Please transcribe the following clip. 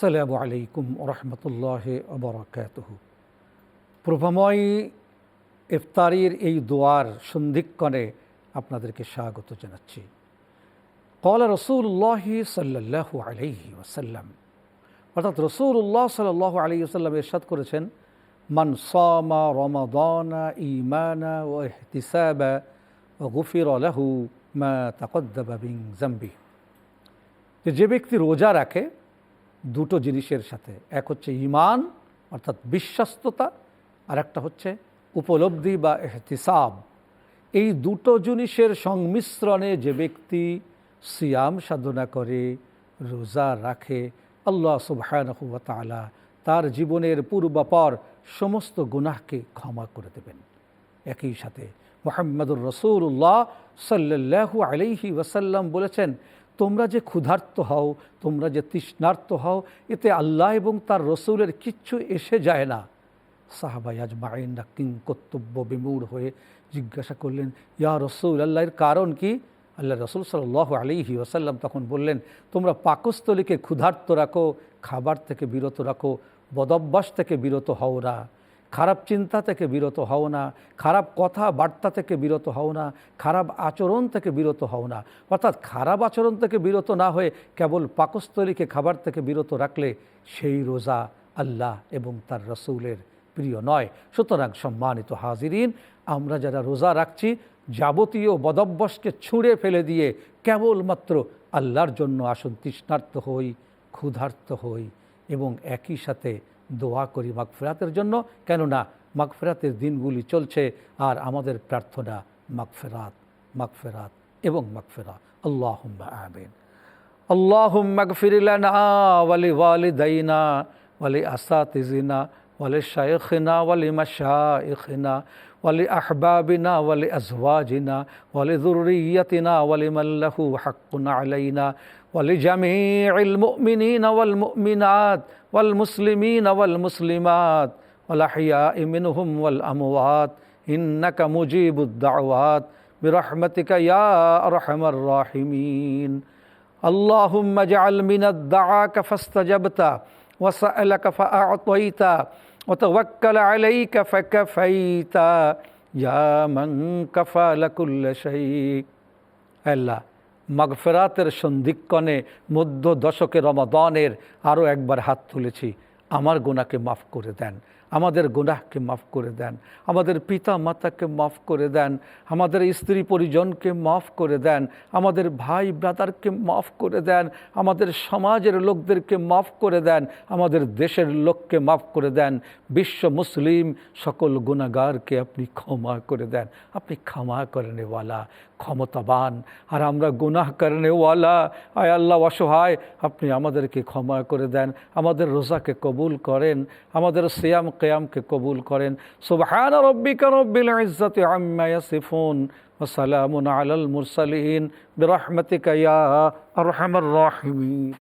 আসসালামু আলাইকুম রহমতুল্লাহ বারাকাতুহু। প্রভাময় ইফতারির এই দোয়ার সন্ধিক্ষণে আপনাদেরকে স্বাগত জানাচ্ছি। ক্বালা রাসূলুল্লাহ সাল্লাল্লাহু আলাইহি ওয়াসাল্লাম, অর্থাৎ রাসূলুল্লাহ সাল্লাল্লাহু আলাইহি ওয়াসাল্লাম ইরশাদ করেছেন, মান সামা রমাদানা ঈমানা ওয়া ইহতিসাবা গুফিরা লাহু মা তাকদ্দামা মিন যামবি। যে ব্যক্তি রোজা রাখে দুটো জিনিসের সাথে, এক হচ্ছে ঈমান অর্থাৎ বিশ্বাস্ততা, আর একটা হচ্ছে উপলব্ধি বা ইহতিসাব। এই দুটো জিনিসের সংমিশ্রণে যে ব্যক্তি সিয়াম সাধনা করে, রোজা রাখে, আল্লাহ সুবহানাহু ওয়া তাআলা তার জীবনের পূর্বাপর সমস্ত গুনাহকে ক্ষমা করে দেবেন। একই সাথে মুহাম্মদুর রাসূলুল্লাহ সাল্লাল্লাহু আলাইহি ওয়াসাল্লাম বলেছেন, তোমরা যে ক্ষুধার্ত হও, তোমরা যে তৃষ্ণার্ত হও, এতে আল্লাহ এবং তার রসুলের কিচ্ছু এসে যায় না। সাহাবা আজমাইনরা কিংকর্তব্য বিমূঢ় হয়ে জিজ্ঞাসা করলেন, ইয়া রসুল আল্লাহ, এর কারণ কি? আল্লাহ রসুল সাল্লাল্লাহু আলাইহি ওয়াসাল্লাম তখন বললেন, তোমরা পাকস্থলীকে ক্ষুধার্ত রাখো, খাবার থেকে বিরত রাখো, বদভ্যাস থেকে বিরত হও না, খারাপ চিন্তা থেকে বিরত হও না, খারাপ কথা বার্তা থেকে বিরত হও না, খারাপ আচরণ থেকে বিরত হও না। অর্থাৎ খারাপ আচরণ থেকে বিরত না হয়ে কেবল পাকস্থলীকে খাবার থেকে বিরত রাখলে সেই রোজা আল্লাহ এবং তার রসুলের প্রিয় নয়। সুতরাং সম্মানিত হাজিরিন, আমরা যারা রোজা রাখছি, যাবতীয় বদভ্যাসকে ছুঁড়ে ফেলে দিয়ে কেবলমাত্র আল্লাহর জন্য আসুন তৃষ্ণার্ত হই, ক্ষুধার্ত হই এবং একই সাথে দোয়া করি মাগফিরাতের জন্য। কেননা মাগফিরাতের দিনগুলি চলছে আর আমাদের প্রার্থনা মাগফিরাত, মাগফিরাত এবং মাগফিরাত। আল্লাহুম্মা আমিন। আল্লাহুম্মা গফির লানা ওয়া লিওয়ালিদাইনা ওয়া লিআসাতিজিনা ওয়া লিশাইখিনা ওয়া লিমাশাইখিনা ওয়া লিআহবাবিনা ওয়া লিআজওয়াজিনা ওয়া লিযুররিয়্যাতিনা ওয়া লিমান লাহু হাক্কুন আলাইনা ওয়া লিজামিইল মুমিনিনা ওয়াল মুমিনাত والمسلمين والمسلمات والأحياء منهم والأموات إنك مجيب الدعوات برحمتك يا أرحم الراحمين اللهم اجعل من الدعاك فاستجبت وسألك فأعطيت وتوكل عليك فكفيت يا من كفى لكل شيء। আল্লাহ, মাগফিরাতের সন্ধিক্ষণে মধ্য দশকে রমাদানের আরও একবার হাত তুলেছি। আমার গুনাহকে মাফ করে দেন, আমাদের গুনাহকে মাফ করে দেন, আমাদের পিতা মাতাকে মাফ করে দেন, আমাদের স্ত্রী পরিজনকে মাফ করে দেন, আমাদের ভাই ব্রাদারকে মাফ করে দেন, আমাদের সমাজের লোকদেরকে মাফ করে দেন, আমাদের দেশের লোককে মাফ করে দেন। বিশ্ব মুসলিম সকল গুনাহগারকে আপনি ক্ষমা করে দেন। আপনি ক্ষমা করেনেওয়ালা, ক্ষমতাবান, আর আমরা গুনাহ করেনেওয়ালা। আয় আল্লাহ অসহায়, আপনি আমাদেরকে ক্ষমা করে দেন, আমাদের রোজাকে কবুল করেন, আমাদের সিয়াম কিয়ামকে কবুল করেন। সুবহান রাব্বিকা রাব্বিল ইজ্জাতি আম্মা ইয়াসিফুন ওয়া সালামুন আলাল মুরসালিন বিরহমাতিকা ইয়া আরহামার রাহিমিন।